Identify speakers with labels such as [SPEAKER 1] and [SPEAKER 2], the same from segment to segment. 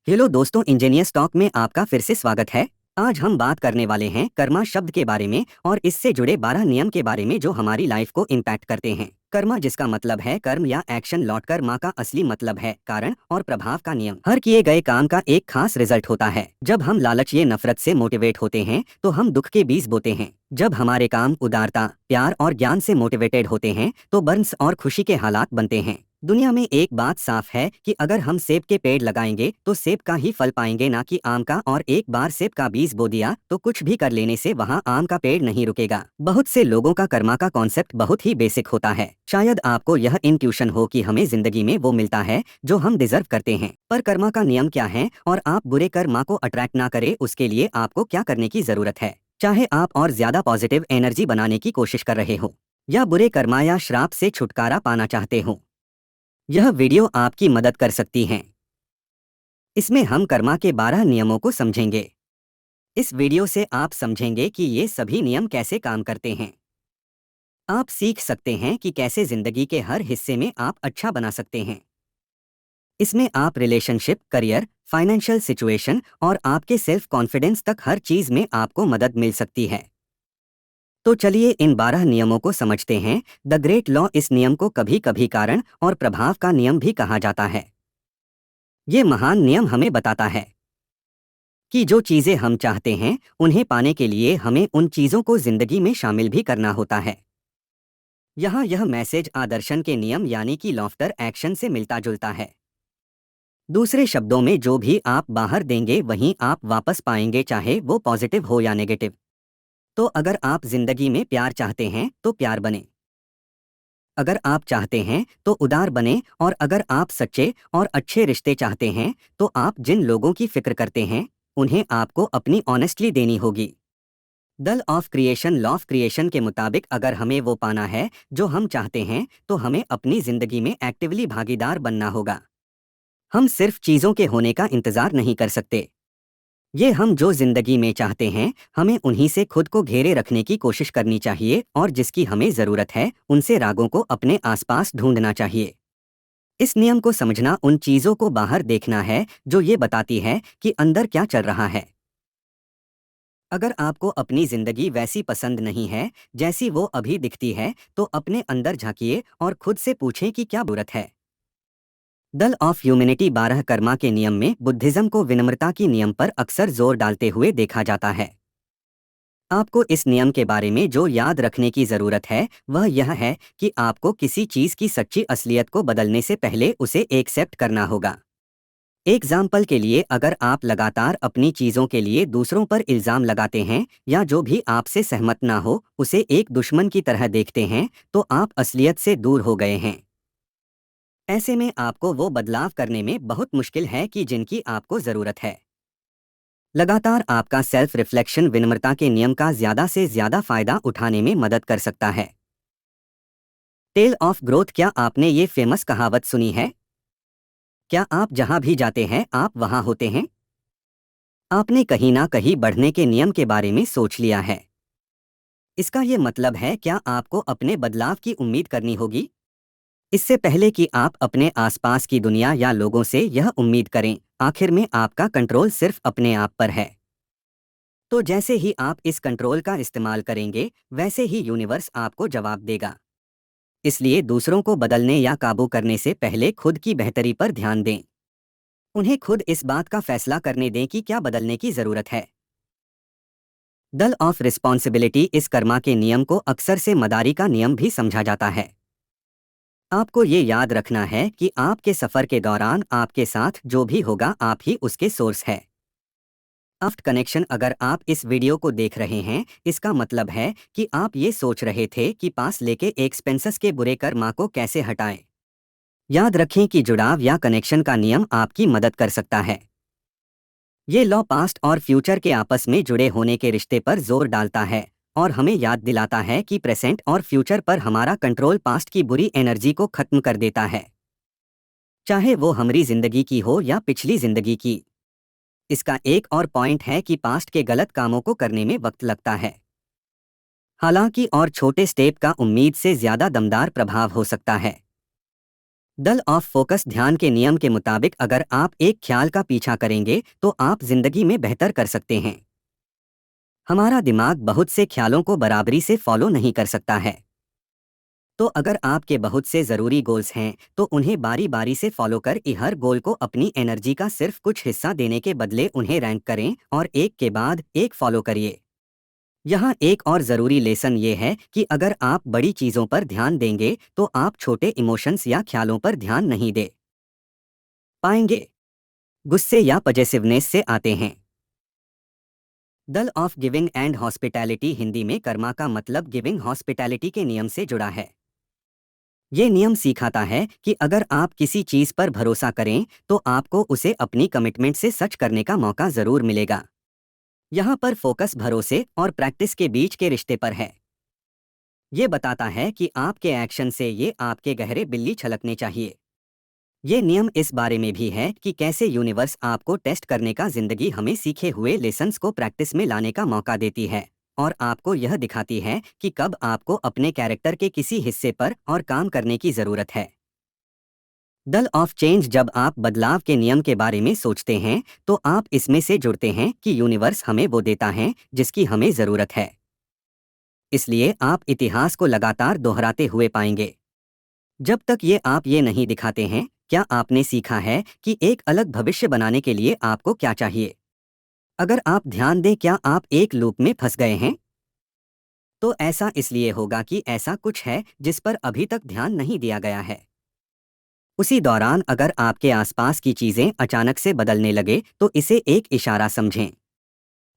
[SPEAKER 1] Hello दोस्तों, engineers talk में आपका फिर से स्वागत है। आज हम बात करने वाले हैं कर्मा शब्द के बारे में और इससे जुड़े 12 नियम के बारे में जो हमारी लाइफ को इम्पैक्ट करते हैं। कर्मा जिसका मतलब है कर्म या एक्शन, लौट कर्मा का असली मतलब है कारण और प्रभाव का नियम। हर किए गए काम का एक खास रिजल्ट होता है। जब हम लालच या नफरत से मोटिवेट होते हैं तो हम दुख के बीज बोते हैं। जब हमारे काम उदारता, प्यार और ज्ञान से मोटिवेटेड होते हैं तो बर्न्स और खुशी के हालात बनते हैं। दुनिया में एक बात साफ है कि अगर हम सेब के पेड़ लगाएंगे तो सेब का ही फल पाएंगे, ना कि आम का। और एक बार सेब का बीज बो दिया तो कुछ भी कर लेने से वहाँ आम का पेड़ नहीं रुकेगा। बहुत से लोगों का कर्मा का कॉन्सेप्ट बहुत ही बेसिक होता है। शायद आपको यह इंट्यूशन हो कि हमें जिंदगी में वो मिलता है जो हम डिजर्व करते हैं। पर कर्मा का नियम क्या है और आप बुरे कर्मा को अट्रैक्ट ना करे उसके लिए आपको क्या करने की जरूरत है? चाहे आप और ज्यादा पॉजिटिव एनर्जी बनाने की कोशिश कर रहे हो या बुरे कर्मा या श्राप से छुटकारा पाना चाहते हो, यह वीडियो आपकी मदद कर सकती है। इसमें हम कर्मा के 12 नियमों को समझेंगे। इस वीडियो से आप समझेंगे कि ये सभी नियम कैसे काम करते हैं। आप सीख सकते हैं कि कैसे जिंदगी के हर हिस्से में आप अच्छा बना सकते हैं। इसमें आप रिलेशनशिप, करियर, फाइनेंशियल सिचुएशन और आपके सेल्फ कॉन्फिडेंस तक हर चीज में आपको मदद मिल सकती है। तो चलिए इन 12 नियमों को समझते हैं। द ग्रेट लॉ, इस नियम को कभी कभी कारण और प्रभाव का नियम भी कहा जाता है। ये महान नियम हमें बताता है कि जो चीजें हम चाहते हैं उन्हें पाने के लिए हमें उन चीजों को जिंदगी में शामिल भी करना होता है। यहाँ यह मैसेज आदर्शन के नियम यानी कि लॉफ्टर एक्शन से मिलता जुलता है। दूसरे शब्दों में, जो भी आप बाहर देंगे वहीं आप वापस पाएंगे, चाहे वो पॉजिटिव हो या नेगेटिव। तो अगर आप जिंदगी में प्यार चाहते हैं तो प्यार बने, अगर आप चाहते हैं तो उदार बने, और अगर आप सच्चे और अच्छे रिश्ते चाहते हैं तो आप जिन लोगों की फिक्र करते हैं उन्हें आपको अपनी ऑनेस्टली देनी होगी। The of creation, law of creation के मुताबिक अगर हमें वो पाना है जो हम चाहते हैं तो हमें अपनी जिंदगी में एक्टिवली भागीदार बनना होगा। हम सिर्फ चीजों के होने का इंतजार नहीं कर सकते। ये हम जो जिंदगी में चाहते हैं हमें उन्हीं से खुद को घेरे रखने की कोशिश करनी चाहिए, और जिसकी हमें जरूरत है उनसे रागों को अपने आसपास ढूंढना चाहिए। इस नियम को समझना उन चीजों को बाहर देखना है जो ये बताती है कि अंदर क्या चल रहा है। अगर आपको अपनी जिंदगी वैसी पसंद नहीं है जैसी वो अभी दिखती है तो अपने अंदर झांकिए और खुद से पूछें कि क्या जरूरत है। दल ऑफ ह्यूमैनिटी 12 कर्मा के नियम में बुद्धिज्म को विनम्रता की नियम पर अक्सर जोर डालते हुए देखा जाता है। आपको इस नियम के बारे में जो याद रखने की जरूरत है वह यह है कि आपको किसी चीज की सच्ची असलियत को बदलने से पहले उसे एक्सेप्ट करना होगा। एग्जाम्पल के लिए, अगर आप लगातार अपनी चीजों के लिए दूसरों पर इल्जाम लगाते हैं या जो भी आपसे सहमत ना हो उसे एक दुश्मन की तरह देखते हैं तो आप असलियत से दूर हो गए हैं। ऐसे में आपको वो बदलाव करने में बहुत मुश्किल है कि जिनकी आपको जरूरत है। लगातार आपका सेल्फ रिफ्लेक्शन विनम्रता के नियम का ज्यादा से ज्यादा फायदा उठाने में मदद कर सकता है। टेल ऑफ ग्रोथ, क्या आपने ये फेमस कहावत सुनी है? क्या आप जहां भी जाते हैं आप वहां होते हैं? आपने कहीं ना कहीं बढ़ने के नियम के बारे में सोच लिया है। इसका ये मतलब है, क्या आपको अपने बदलाव की उम्मीद करनी होगी इससे पहले कि आप अपने आसपास की दुनिया या लोगों से यह उम्मीद करें। आखिर में आपका कंट्रोल सिर्फ अपने आप पर है। तो जैसे ही आप इस कंट्रोल का इस्तेमाल करेंगे वैसे ही यूनिवर्स आपको जवाब देगा। इसलिए दूसरों को बदलने या काबू करने से पहले खुद की बेहतरी पर ध्यान दें। उन्हें खुद इस बात का फैसला करने दें कि क्या बदलने की जरूरत है। दल ऑफ रिस्पॉन्सिबिलिटी, इस कर्मा के नियम को अक्सर से मदारी का नियम भी समझा जाता है। आपको ये याद रखना है कि आपके सफर के दौरान आपके साथ जो भी होगा आप ही उसके सोर्स है। आफ्ट कनेक्शन, अगर आप इस वीडियो को देख रहे हैं इसका मतलब है कि आप ये सोच रहे थे कि पास लेके एक्सपेंसेस के बुरे कर्मा को कैसे हटाएं। याद रखें कि जुड़ाव या कनेक्शन का नियम आपकी मदद कर सकता है। ये लॉ पास्ट और फ्यूचर के आपस में जुड़े होने के रिश्ते पर जोर डालता है और हमें याद दिलाता है कि प्रेजेंट और फ्यूचर पर हमारा कंट्रोल पास्ट की बुरी एनर्जी को खत्म कर देता है, चाहे वो हमारी जिंदगी की हो या पिछली जिंदगी की। इसका एक और पॉइंट है कि पास्ट के गलत कामों को करने में वक्त लगता है, हालांकि और छोटे स्टेप का उम्मीद से ज्यादा दमदार प्रभाव हो सकता है। दल ऑफ फोकस ध्यान के नियम के मुताबिक अगर आप एक ख्याल का पीछा करेंगे तो आप जिंदगी में बेहतर कर सकते हैं। हमारा दिमाग बहुत से ख्यालों को बराबरी से फॉलो नहीं कर सकता है। तो अगर आपके बहुत से ज़रूरी गोल्स हैं तो उन्हें बारी बारी से फॉलो कर हर गोल को अपनी एनर्जी का सिर्फ कुछ हिस्सा देने के बदले उन्हें रैंक करें और एक के बाद एक फॉलो करिए। यहाँ एक और ज़रूरी लेसन ये है कि अगर आप बड़ी चीज़ों पर ध्यान देंगे तो आप छोटे इमोशंस या ख्यालों पर ध्यान नहीं दे पाएंगे। गुस्से या पजेसिवनेस से आते हैं। दल of giving and hospitality Hindi में कर्मा का मतलब गिविंग हॉस्पिटैलिटी के नियम से जुड़ा है। ये नियम सिखाता है कि अगर आप किसी चीज़ पर भरोसा करें तो आपको उसे अपनी कमिटमेंट से सच करने का मौका ज़रूर मिलेगा। यहाँ पर फोकस भरोसे और प्रैक्टिस के बीच के रिश्ते पर है। ये बताता है कि आपके एक्शन से ये आपके गहरे बिल्ली छलकने चाहिए। ये नियम इस बारे में भी है कि कैसे यूनिवर्स आपको टेस्ट करने का जिंदगी हमें सीखे हुए लेसन्स को प्रैक्टिस में लाने का मौका देती है और आपको यह दिखाती है कि कब आपको अपने कैरेक्टर के किसी हिस्से पर और काम करने की ज़रूरत है। दल ऑफ चेंज जब आप बदलाव के नियम के बारे में सोचते हैं तो आप इसमें से जुड़ते हैं कि यूनिवर्स हमें वो देता है जिसकी हमें ज़रूरत है। इसलिए आप इतिहास को लगातार दोहराते हुए पाएंगे। जब तक आप ये नहीं दिखाते हैं क्या आपने सीखा है कि एक अलग भविष्य बनाने के लिए आपको क्या चाहिए। अगर आप ध्यान दें क्या आप एक लूप में फंस गए हैं तो ऐसा इसलिए होगा कि ऐसा कुछ है जिस पर अभी तक ध्यान नहीं दिया गया है। उसी दौरान अगर आपके आसपास की चीजें अचानक से बदलने लगे तो इसे एक इशारा समझें।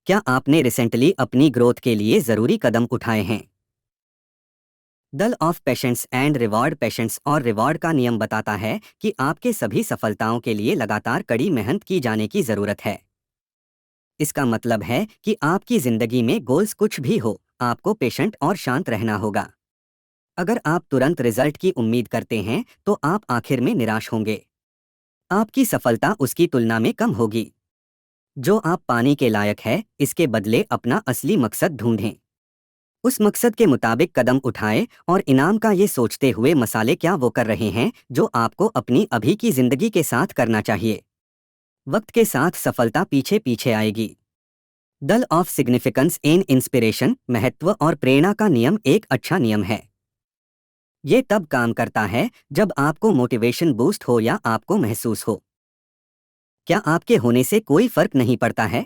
[SPEAKER 1] क्या आपने रिसेंटली अपनी ग्रोथ के लिए जरूरी कदम उठाए हैं। दल of patience and reward patience और रिवॉर्ड का नियम बताता है कि आपके सभी सफलताओं के लिए लगातार कड़ी मेहनत की जाने की जरूरत है। इसका मतलब है कि आपकी जिंदगी में गोल्स कुछ भी हो आपको पेशेंट और शांत रहना होगा। अगर आप तुरंत रिजल्ट की उम्मीद करते हैं तो आप आखिर में निराश होंगे। आपकी सफलता उसकी तुलना में कम होगी जो आप पाने के लायक है। इसके बदले अपना असली मकसद ढूंढें। उस मकसद के मुताबिक कदम उठाएं और इनाम का ये सोचते हुए मसाले क्या वो कर रहे हैं जो आपको अपनी अभी की जिंदगी के साथ करना चाहिए। वक्त के साथ सफलता पीछे पीछे आएगी। दल ऑफ सिग्निफिकेंस इन इंस्पिरेशन महत्व और प्रेरणा का नियम एक अच्छा नियम है। ये तब काम करता है जब आपको मोटिवेशन बूस्ट हो या आपको महसूस हो क्या आपके होने से कोई फर्क नहीं पड़ता है।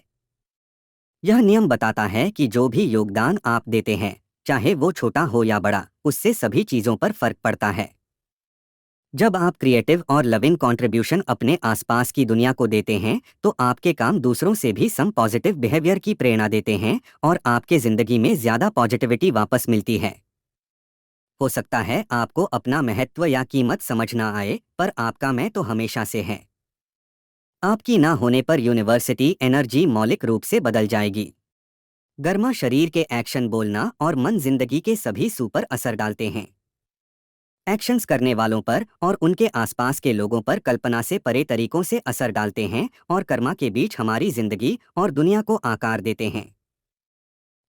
[SPEAKER 1] यह नियम बताता है कि जो भी योगदान आप देते हैं चाहे वो छोटा हो या बड़ा उससे सभी चीज़ों पर फर्क पड़ता है। जब आप क्रिएटिव और लविंग कंट्रीब्यूशन अपने आसपास की दुनिया को देते हैं तो आपके काम दूसरों से भी सम पॉजिटिव बिहेवियर की प्रेरणा देते हैं और आपके ज़िंदगी में ज़्यादा पॉजिटिविटी वापस मिलती है। हो सकता है आपको अपना महत्व या कीमत समझ ना आए पर आपका मैं तो हमेशा से है। आपकी ना होने पर यूनिवर्सिटी एनर्जी मौलिक रूप से बदल जाएगी। गर्मा शरीर के एक्शन बोलना और मन जिंदगी के सभी सुपर असर डालते हैं। एक्शंस करने वालों पर और उनके आसपास के लोगों पर कल्पना से परे तरीकों से असर डालते हैं और कर्मा के बीच हमारी जिंदगी और दुनिया को आकार देते हैं।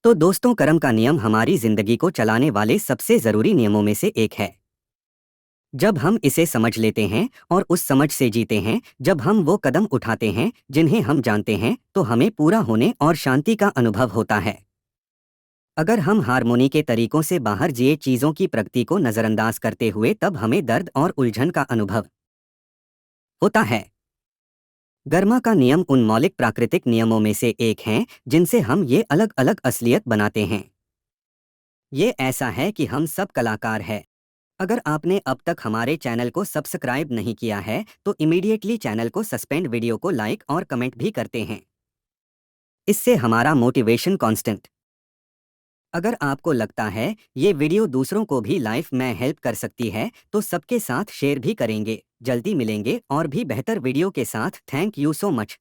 [SPEAKER 1] तो दोस्तों कर्म का नियम हमारी जिंदगी को चलाने वाले सबसे ज़रूरी नियमों में से एक है। जब हम इसे समझ लेते हैं और उस समझ से जीते हैं जब हम वो कदम उठाते हैं जिन्हें हम जानते हैं तो हमें पूरा होने और शांति का अनुभव होता है। अगर हम हारमोनी के तरीकों से बाहर जिए चीज़ों की प्रगति को नज़रअंदाज करते हुए तब हमें दर्द और उलझन का अनुभव होता है। गर्मा का नियम उन मौलिक प्राकृतिक नियमों में से एक हैं जिनसे हम ये अलग अलग असलियत बनाते हैं। ये ऐसा है कि हम सब कलाकार हैं। अगर आपने अब तक हमारे चैनल को सब्सक्राइब नहीं किया है तो इमीडिएटली चैनल को सस्पेंड वीडियो को लाइक और कमेंट भी करते हैं। इससे हमारा मोटिवेशन कांस्टेंट। अगर आपको लगता है ये वीडियो दूसरों को भी लाइफ में हेल्प कर सकती है तो सबके साथ शेयर भी करेंगे। जल्दी मिलेंगे और भी बेहतर वीडियो के साथ। Thank you so much.